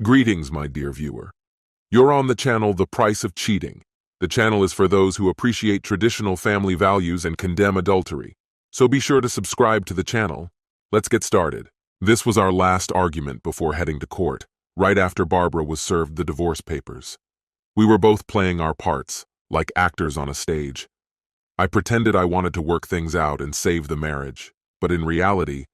Greetings, my dear viewer. You're on the channel The Price of Cheating. The channel is for those who appreciate traditional family values and condemn adultery. So be sure to subscribe to the channel. Let's get started. This was our last argument before heading to court, right after Barbara was served the divorce papers. We were both playing our parts, like actors on a stage. I pretended I wanted to work things out and save the marriage, but in reality,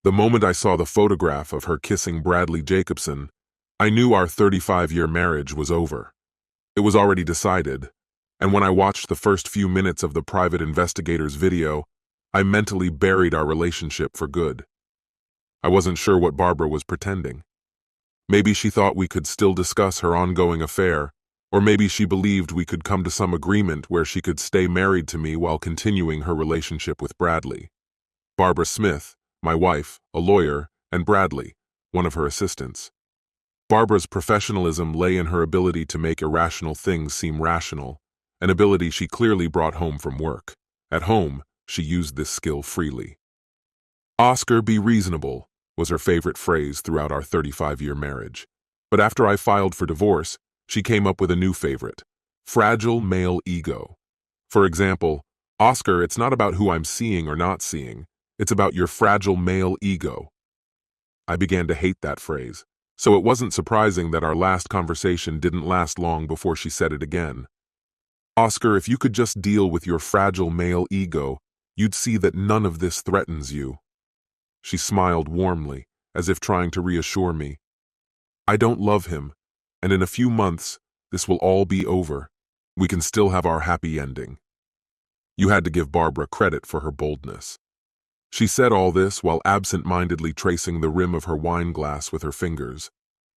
the moment I saw the photograph of her kissing Bradley Jacobson, I knew our 35-year marriage was over. It was already decided, and when I watched the first few minutes of the private investigator's video, I mentally buried our relationship for good. I wasn't sure what Barbara was pretending. Maybe she thought we could still discuss her ongoing affair, or maybe she believed we could come to some agreement where she could stay married to me while continuing her relationship with Bradley. Barbara Smith, my wife, a lawyer, and Bradley, one of her assistants. Barbara's professionalism lay in her ability to make irrational things seem rational, an ability she clearly brought home from work. At home, she used this skill freely. "Oscar, be reasonable," was her favorite phrase throughout our 35-year marriage. But after I filed for divorce, she came up with a new favorite: fragile male ego. For example, "Oscar, it's not about who I'm seeing or not seeing. It's about your fragile male ego." I began to hate that phrase, so it wasn't surprising that our last conversation didn't last long before she said it again. "Oscar, if you could just deal with your fragile male ego, you'd see that none of this threatens you." She smiled warmly, as if trying to reassure me. "I don't love him, and in a few months, this will all be over. We can still have our happy ending." You had to give Barbara credit for her boldness. She said all this while absent-mindedly tracing the rim of her wine glass with her fingers.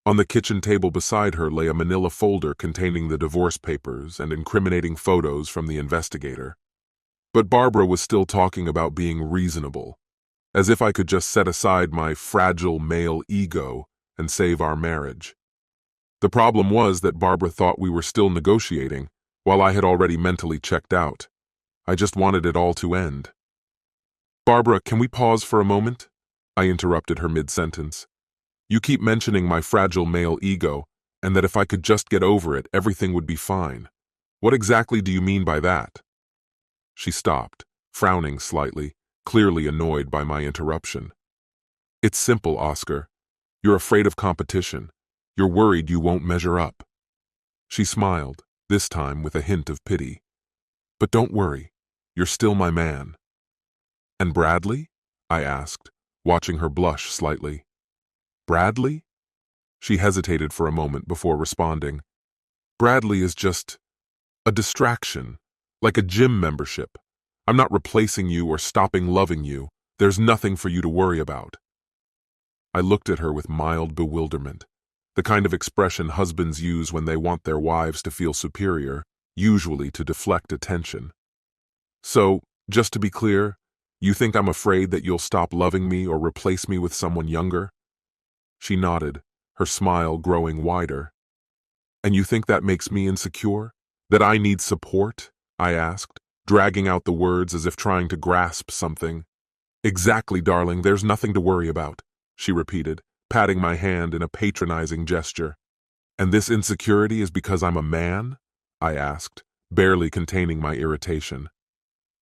On the kitchen table beside her lay a manila folder containing the divorce papers and incriminating photos from the investigator. But Barbara was still talking about being reasonable, as if I could just set aside my fragile male ego and save our marriage. The problem was that Barbara thought we were still negotiating, while I had already mentally checked out. I just wanted it all to end. "Barbara, can we pause for a moment?" I interrupted her mid-sentence. "You keep mentioning my fragile male ego, and that if I could just get over it, everything would be fine. What exactly do you mean by that?" She stopped, frowning slightly, clearly annoyed by my interruption. "It's simple, Oscar. You're afraid of competition. You're worried you won't measure up." She smiled, this time with a hint of pity. "But don't worry, you're still my man." "And Bradley?" I asked, watching her blush slightly. "Bradley?" She hesitated for a moment before responding. "Bradley is just a distraction, like a gym membership. I'm not replacing you or stopping loving you. There's nothing for you to worry about." I looked at her with mild bewilderment, the kind of expression husbands use when they want their wives to feel superior, usually to deflect attention. "So, just to be clear, you think I'm afraid that you'll stop loving me or replace me with someone younger?" She nodded, her smile growing wider. "And you think that makes me insecure? That I need support?" I asked, dragging out the words as if trying to grasp something. "Exactly, darling, there's nothing to worry about," she repeated, patting my hand in a patronizing gesture. "And this insecurity is because I'm a man?" I asked, barely containing my irritation.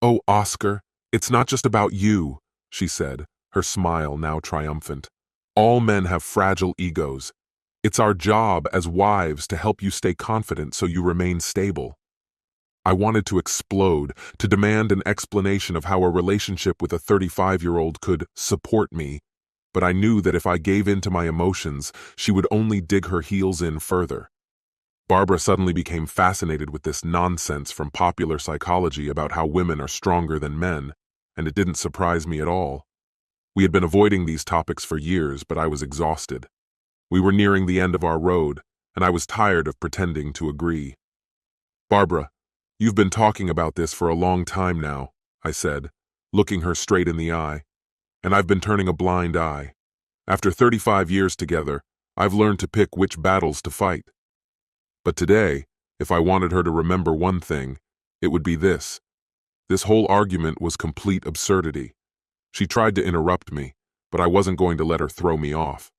"Oh, Oscar, it's not just about you," she said, her smile now triumphant. "All men have fragile egos. It's our job as wives to help you stay confident so you remain stable." I wanted to explode, to demand an explanation of how a relationship with a 35-year-old could support me, but I knew that if I gave in to my emotions, she would only dig her heels in further. Barbara suddenly became fascinated with this nonsense from popular psychology about how women are stronger than men, and it didn't surprise me at all. We had been avoiding these topics for years, but I was exhausted. We were nearing the end of our road, and I was tired of pretending to agree. "Barbara, you've been talking about this for a long time now," I said, looking her straight in the eye, "and I've been turning a blind eye. After 35 years together, I've learned to pick which battles to fight. But today, if I wanted her to remember one thing, it would be this. This whole argument was complete absurdity. She tried to interrupt me, but I wasn't going to let her throw me off.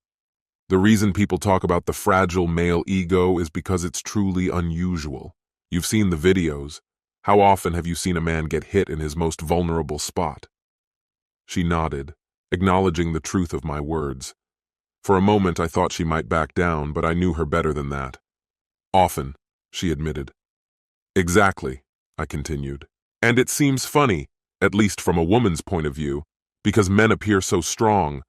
The reason people talk about the fragile male ego is because it's truly unusual. You've seen the videos. How often have you seen a man get hit in his most vulnerable spot? She nodded, acknowledging the truth of my words. For a moment I thought she might back down, but I knew her better than that. Often, she admitted. Exactly, I continued. And it seems funny, at least from a woman's point of view, because men appear so strong,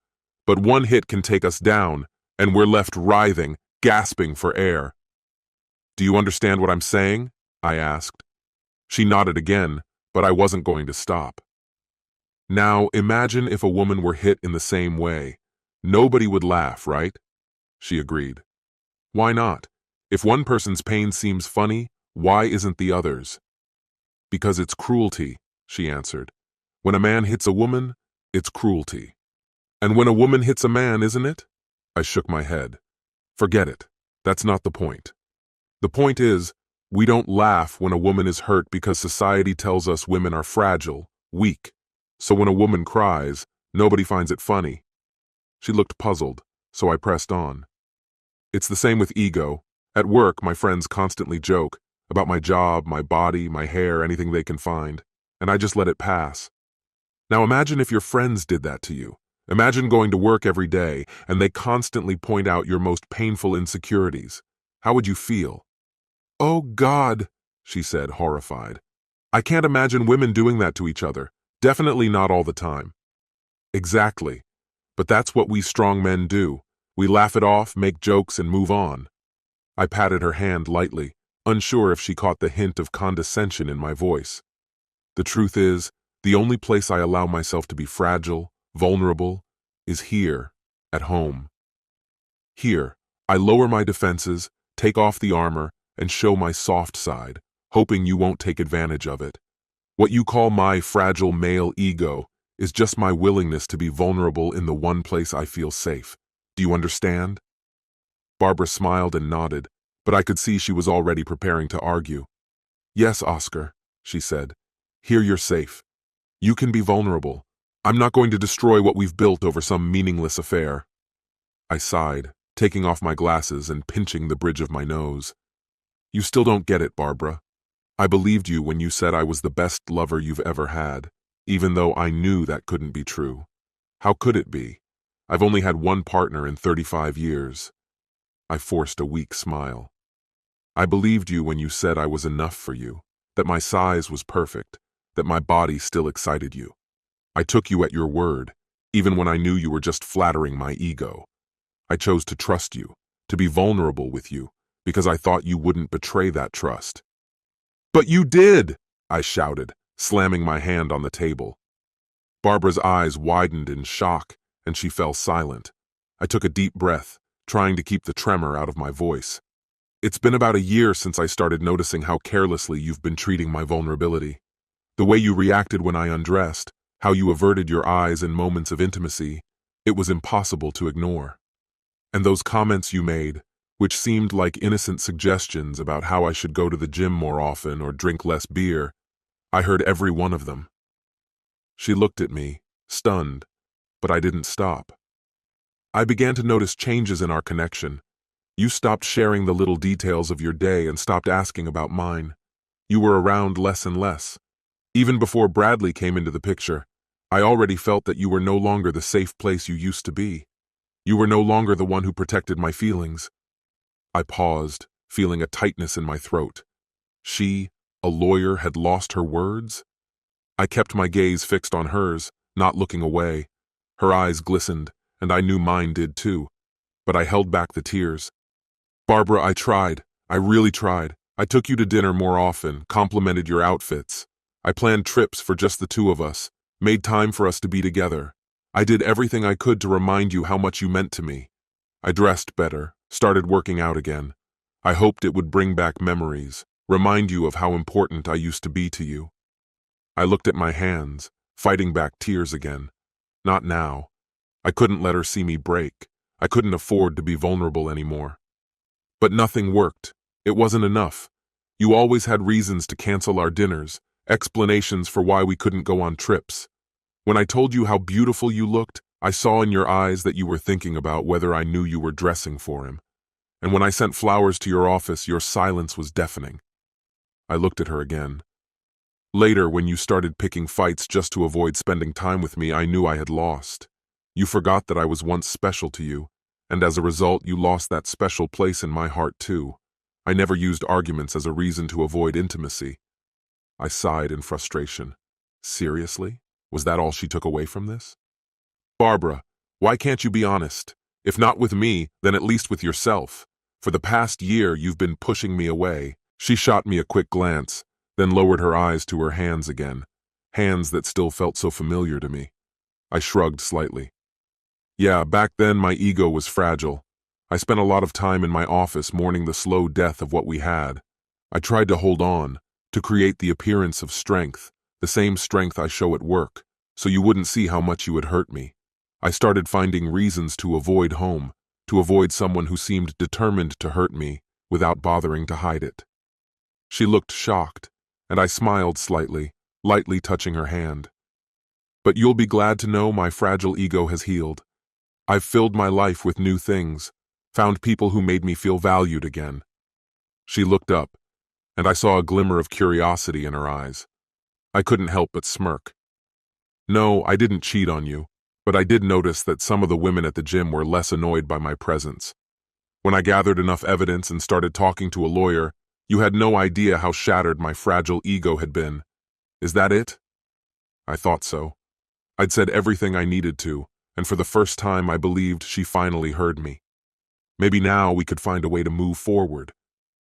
but one hit can take us down, and we're left writhing, gasping for air. Do you understand what I'm saying? I asked. She nodded again, but I wasn't going to stop. Now, imagine if a woman were hit in the same way. Nobody would laugh, right? She agreed. Why not? If one person's pain seems funny, why isn't the other's? Because it's cruelty, she answered. When a man hits a woman, it's cruelty. And when a woman hits a man, isn't it? I shook my head. Forget it. That's not the point. The point is, we don't laugh when a woman is hurt because society tells us women are fragile, weak. So when a woman cries, nobody finds it funny. She looked puzzled, so I pressed on. It's the same with ego. At work, my friends constantly joke about my job, my body, my hair, anything they can find, and I just let it pass. Now imagine if your friends did that to you. Imagine going to work every day and they constantly point out your most painful insecurities. How would you feel? Oh God, she said, horrified. I can't imagine women doing that to each other. Definitely not all the time. Exactly. But that's what we strong men do. We laugh it off, make jokes, and move on. I patted her hand lightly, unsure if she caught the hint of condescension in my voice. The truth is, the only place I allow myself to be fragile, vulnerable, is here, at home. Here, I lower my defenses, take off the armor, and show my soft side, hoping you won't take advantage of it. What you call my fragile male ego is just my willingness to be vulnerable in the one place I feel safe. Do you understand? Barbara smiled and nodded, but I could see she was already preparing to argue. Yes, Oscar, she said. Here you're safe. You can be vulnerable. I'm not going to destroy what we've built over some meaningless affair. I sighed, taking off my glasses and pinching the bridge of my nose. You still don't get it, Barbara. I believed you when you said I was the best lover you've ever had, even though I knew that couldn't be true. How could it be? I've only had one partner in 35 years. I forced a weak smile. I believed you when you said I was enough for you, that my size was perfect, that my body still excited you. I took you at your word, even when I knew you were just flattering my ego. I chose to trust you, to be vulnerable with you, because I thought you wouldn't betray that trust. But you did, I shouted, slamming my hand on the table. Barbara's eyes widened in shock, and she fell silent. I took a deep breath, trying to keep the tremor out of my voice. It's been about a year since I started noticing how carelessly you've been treating my vulnerability. The way you reacted when I undressed, how you averted your eyes in moments of intimacy, it was impossible to ignore. And those comments you made, which seemed like innocent suggestions about how I should go to the gym more often or drink less beer, I heard every one of them. She looked at me, stunned, but I didn't stop. I began to notice changes in our connection. You stopped sharing the little details of your day and stopped asking about mine. You were around less and less. Even before Bradley came into the picture, I already felt that you were no longer the safe place you used to be. You were no longer the one who protected my feelings. I paused, feeling a tightness in my throat. She, a lawyer, had lost her words? I kept my gaze fixed on hers, not looking away. Her eyes glistened, and I knew mine did too. But I held back the tears. Barbara, I tried. I really tried. I took you to dinner more often, complimented your outfits. I planned trips for just the two of us, made time for us to be together. I did everything I could to remind you how much you meant to me. I dressed better, started working out again. I hoped it would bring back memories, remind you of how important I used to be to you. I looked at my hands, fighting back tears again. Not now. I couldn't let her see me break. I couldn't afford to be vulnerable anymore. But nothing worked. It wasn't enough. You always had reasons to cancel our dinners, explanations for why we couldn't go on trips. When I told you how beautiful you looked, I saw in your eyes that you were thinking about whether I knew you were dressing for him. And when I sent flowers to your office, your silence was deafening. I looked at her again. Later, when you started picking fights just to avoid spending time with me, I knew I had lost. You forgot that I was once special to you, and as a result, you lost that special place in my heart too. I never used arguments as a reason to avoid intimacy. I sighed in frustration. Seriously? Was that all she took away from this? Barbara, why can't you be honest? If not with me, then at least with yourself. For the past year, you've been pushing me away. She shot me a quick glance, then lowered her eyes to her hands again, hands that still felt so familiar to me. I shrugged slightly. Yeah, back then my ego was fragile. I spent a lot of time in my office mourning the slow death of what we had. I tried to hold on, to create the appearance of strength, the same strength I show at work, so you wouldn't see how much you had hurt me. I started finding reasons to avoid home, to avoid someone who seemed determined to hurt me without bothering to hide it. She looked shocked, and I smiled slightly, lightly touching her hand. But you'll be glad to know my fragile ego has healed. I've filled my life with new things, found people who made me feel valued again. She looked up, and I saw a glimmer of curiosity in her eyes. I couldn't help but smirk. No, I didn't cheat on you, but I did notice that some of the women at the gym were less annoyed by my presence. When I gathered enough evidence and started talking to a lawyer, you had no idea how shattered my fragile ego had been. Is that it? I thought so. I'd said everything I needed to, and for the first time I believed she finally heard me. Maybe now we could find a way to move forward.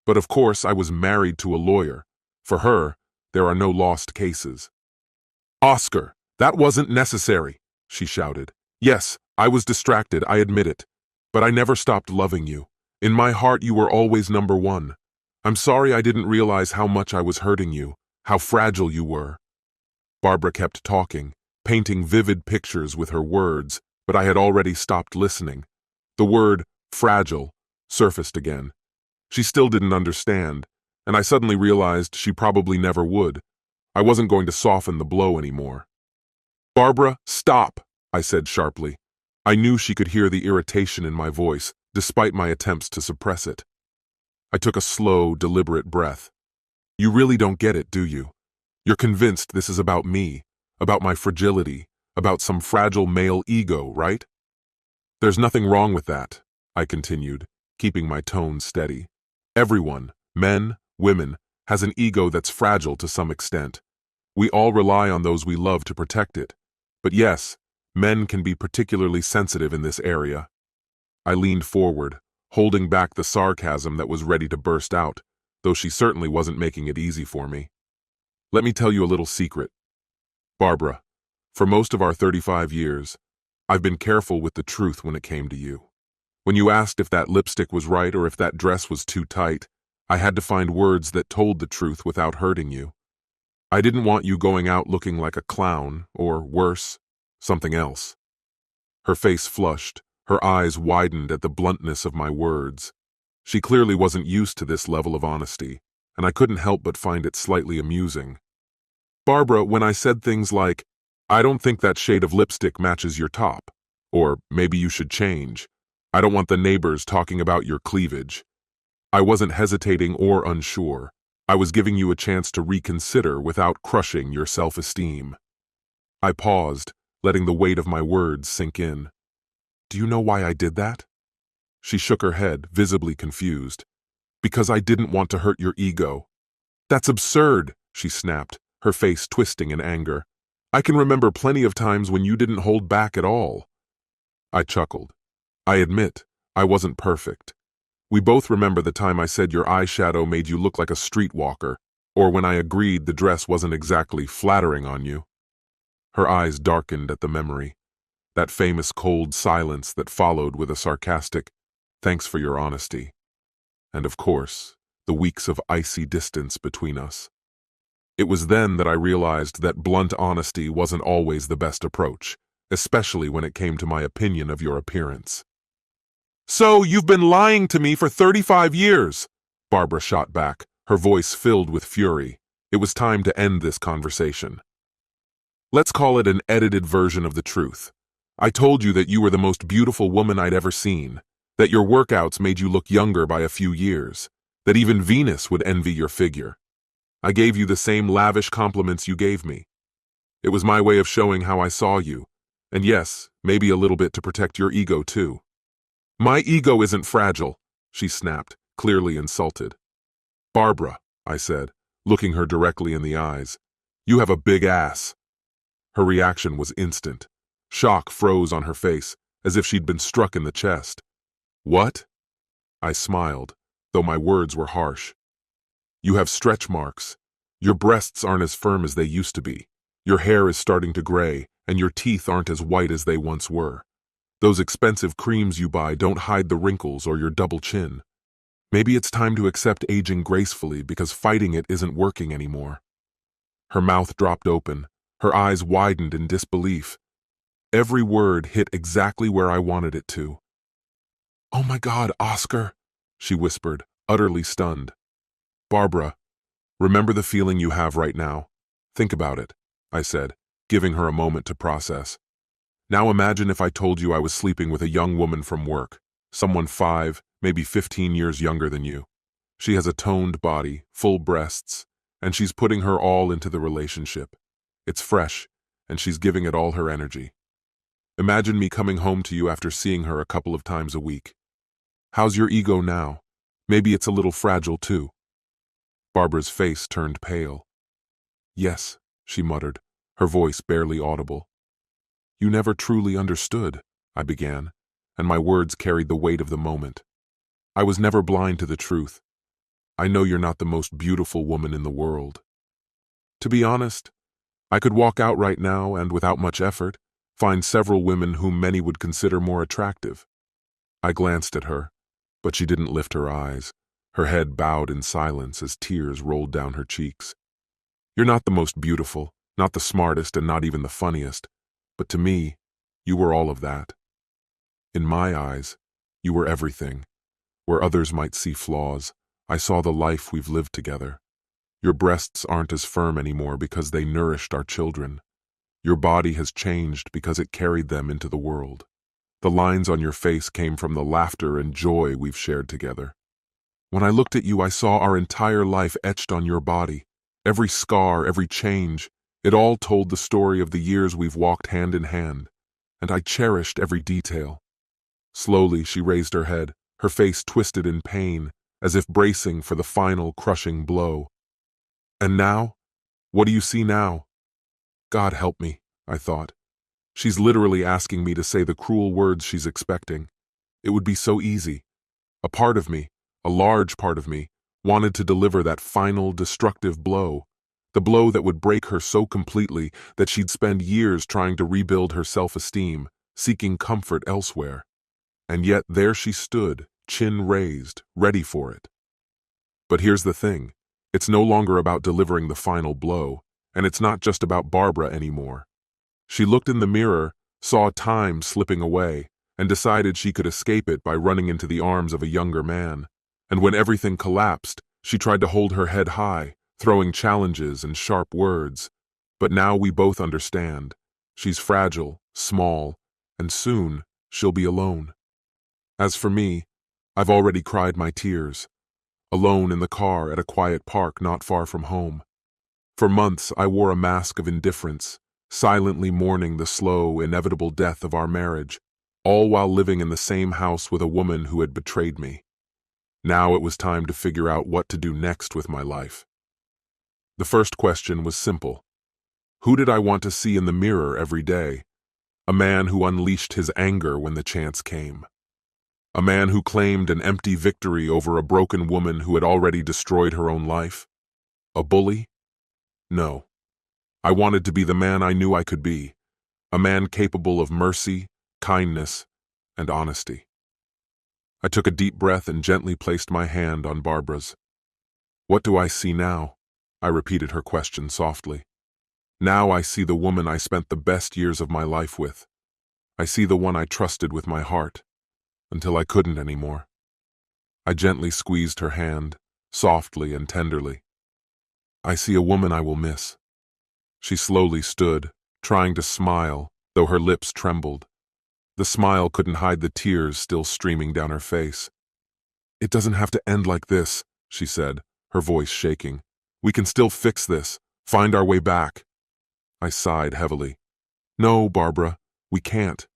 But of course I was married to a lawyer. For her, there are no lost cases. Oscar, that wasn't necessary, she shouted. Yes, I was distracted, I admit it. But I never stopped loving you. In my heart you were always number one. I'm sorry I didn't realize how much I was hurting you, how fragile you were. Barbara kept talking, painting vivid pictures with her words, but I had already stopped listening. The word, fragile, surfaced again. She still didn't understand, and I suddenly realized she probably never would. I wasn't going to soften the blow anymore. Barbara, stop, I said sharply. I knew she could hear the irritation in my voice, despite my attempts to suppress it. I took a slow, deliberate breath. You really don't get it, do you? You're convinced this is about me, about my fragility, about some fragile male ego, right? There's nothing wrong with that, I continued, keeping my tone steady. Everyone, men, women, has an ego that's fragile to some extent. We all rely on those we love to protect it. But yes, men can be particularly sensitive in this area. I leaned forward, holding back the sarcasm that was ready to burst out, though she certainly wasn't making it easy for me. Let me tell you a little secret. Barbara, for most of our 35 years, I've been careful with the truth when it came to you. When you asked if that lipstick was right or if that dress was too tight, I had to find words that told the truth without hurting you. I didn't want you going out looking like a clown, or worse, something else. Her face flushed, her eyes widened at the bluntness of my words. She clearly wasn't used to this level of honesty, and I couldn't help but find it slightly amusing. Barbara, when I said things like, I don't think that shade of lipstick matches your top, or maybe you should change. I don't want the neighbors talking about your cleavage. I wasn't hesitating or unsure. I was giving you a chance to reconsider without crushing your self-esteem. I paused, letting the weight of my words sink in. Do you know why I did that? She shook her head, visibly confused. Because I didn't want to hurt your ego. That's absurd, she snapped, her face twisting in anger. I can remember plenty of times when you didn't hold back at all. I chuckled. I admit, I wasn't perfect. We both remember the time I said your eyeshadow made you look like a streetwalker, or when I agreed the dress wasn't exactly flattering on you. Her eyes darkened at the memory, that famous cold silence that followed with a sarcastic, thanks for your honesty. And of course, the weeks of icy distance between us. It was then that I realized that blunt honesty wasn't always the best approach, especially when it came to my opinion of your appearance. So you've been lying to me for 35 years, Barbara shot back, her voice filled with fury. It was time to end this conversation. Let's call it an edited version of the truth. I told you that you were the most beautiful woman I'd ever seen, that your workouts made you look younger by a few years, that even Venus would envy your figure. I gave you the same lavish compliments you gave me. It was my way of showing how I saw you, and yes, maybe a little bit to protect your ego too. My ego isn't fragile, she snapped, clearly insulted. Barbara, I said, looking her directly in the eyes, you have a big ass. Her reaction was instant. Shock froze on her face, as if she'd been struck in the chest. What? I smiled, though my words were harsh. You have stretch marks. Your breasts aren't as firm as they used to be. Your hair is starting to gray, and your teeth aren't as white as they once were. Those expensive creams you buy don't hide the wrinkles or your double chin. Maybe it's time to accept aging gracefully because fighting it isn't working anymore. Her mouth dropped open, her eyes widened in disbelief. Every word hit exactly where I wanted it to. Oh my God, Oscar, she whispered, utterly stunned. Barbara, remember the feeling you have right now? Think about it, I said, giving her a moment to process. Now imagine if I told you I was sleeping with a young woman from work, someone 5, maybe 15 years younger than you. She has a toned body, full breasts, and she's putting her all into the relationship. It's fresh, and she's giving it all her energy. Imagine me coming home to you after seeing her a couple of times a week. How's your ego now? Maybe it's a little fragile too. Barbara's face turned pale. Yes, she muttered, her voice barely audible. You never truly understood, I began, and my words carried the weight of the moment. I was never blind to the truth. I know you're not the most beautiful woman in the world. To be honest, I could walk out right now and, without much effort, find several women whom many would consider more attractive. I glanced at her, but she didn't lift her eyes. Her head bowed in silence as tears rolled down her cheeks. You're not the most beautiful, not the smartest, and not even the funniest, but to me, you were all of that. In my eyes, you were everything. Where others might see flaws, I saw the life we've lived together. Your breasts aren't as firm anymore because they nourished our children. Your body has changed because it carried them into the world. The lines on your face came from the laughter and joy we've shared together. When I looked at you, I saw our entire life etched on your body. Every scar, every change, it all told the story of the years we've walked hand in hand, and I cherished every detail. Slowly, she raised her head, her face twisted in pain, as if bracing for the final crushing blow. And now? What do you see now? God help me, I thought. She's literally asking me to say the cruel words she's expecting. It would be so easy. A part of me, a large part of me, wanted to deliver that final destructive blow, the blow that would break her so completely that she'd spend years trying to rebuild her self-esteem, seeking comfort elsewhere. And yet there she stood, chin raised, ready for it. But here's the thing. It's no longer about delivering the final blow, and it's not just about Barbara anymore. She looked in the mirror, saw time slipping away, and decided she could escape it by running into the arms of a younger man. And when everything collapsed, she tried to hold her head high, throwing challenges and sharp words. But now we both understand. She's fragile, small, and soon she'll be alone. As for me, I've already cried my tears, alone in the car at a quiet park not far from home. For months, I wore a mask of indifference, silently mourning the slow, inevitable death of our marriage, all while living in the same house with a woman who had betrayed me. Now it was time to figure out what to do next with my life. The first question was simple. Who did I want to see in the mirror every day? A man who unleashed his anger when the chance came. A man who claimed an empty victory over a broken woman who had already destroyed her own life? A bully? No. I wanted to be the man I knew I could be, a man capable of mercy, kindness, and honesty. I took a deep breath and gently placed my hand on Barbara's. What do I see now? I repeated her question softly. Now I see the woman I spent the best years of my life with. I see the one I trusted with my heart, until I couldn't anymore. I gently squeezed her hand, softly and tenderly. I see a woman I will miss. She slowly stood, trying to smile, though her lips trembled. The smile couldn't hide the tears still streaming down her face. "It doesn't have to end like this," she said, her voice shaking. "We can still fix this, find our way back." I sighed heavily. "No, Barbara, we can't."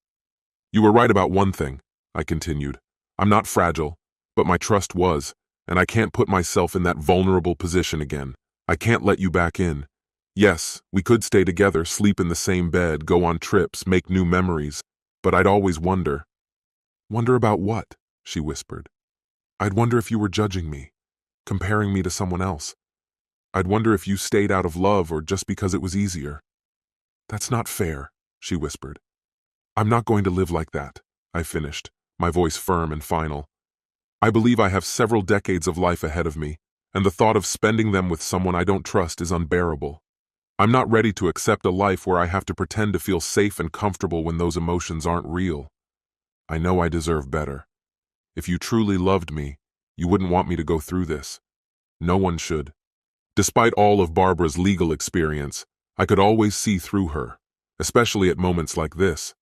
"You were right about one thing," I continued. "I'm not fragile, but my trust was, and I can't put myself in that vulnerable position again. I can't let you back in. Yes, we could stay together, sleep in the same bed, go on trips, make new memories, but I'd always wonder." "Wonder about what?" she whispered. "I'd wonder if you were judging me, comparing me to someone else. I'd wonder if you stayed out of love or just because it was easier." "That's not fair," she whispered. "I'm not going to live like that," I finished, my voice firm and final. "I believe I have several decades of life ahead of me, and the thought of spending them with someone I don't trust is unbearable. I'm not ready to accept a life where I have to pretend to feel safe and comfortable when those emotions aren't real. I know I deserve better. If you truly loved me, you wouldn't want me to go through this. No one should." Despite all of Barbara's legal experience, I could always see through her, especially at moments like this.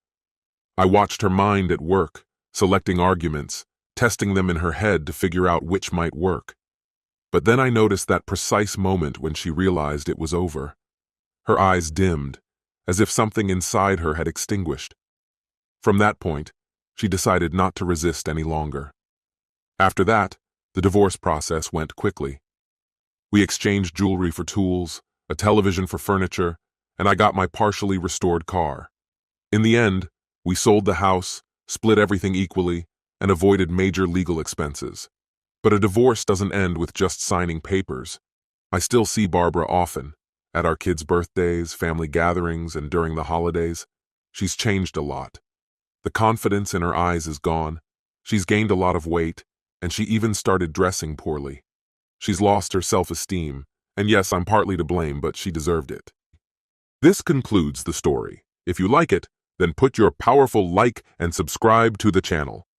I watched her mind at work, selecting arguments, testing them in her head to figure out which might work. But then I noticed that precise moment when she realized it was over. Her eyes dimmed, as if something inside her had extinguished. From that point, she decided not to resist any longer. After that, the divorce process went quickly. We exchanged jewelry for tools, a television for furniture, and I got my partially restored car. In the end, we sold the house, split everything equally, and avoided major legal expenses. But a divorce doesn't end with just signing papers. I still see Barbara often, at our kids' birthdays, family gatherings, and during the holidays. She's changed a lot. The confidence in her eyes is gone. She's gained a lot of weight, and she even started dressing poorly. She's lost her self-esteem, and yes, I'm partly to blame, but she deserved it. This concludes the story. If you like it, then put your powerful like and subscribe to the channel.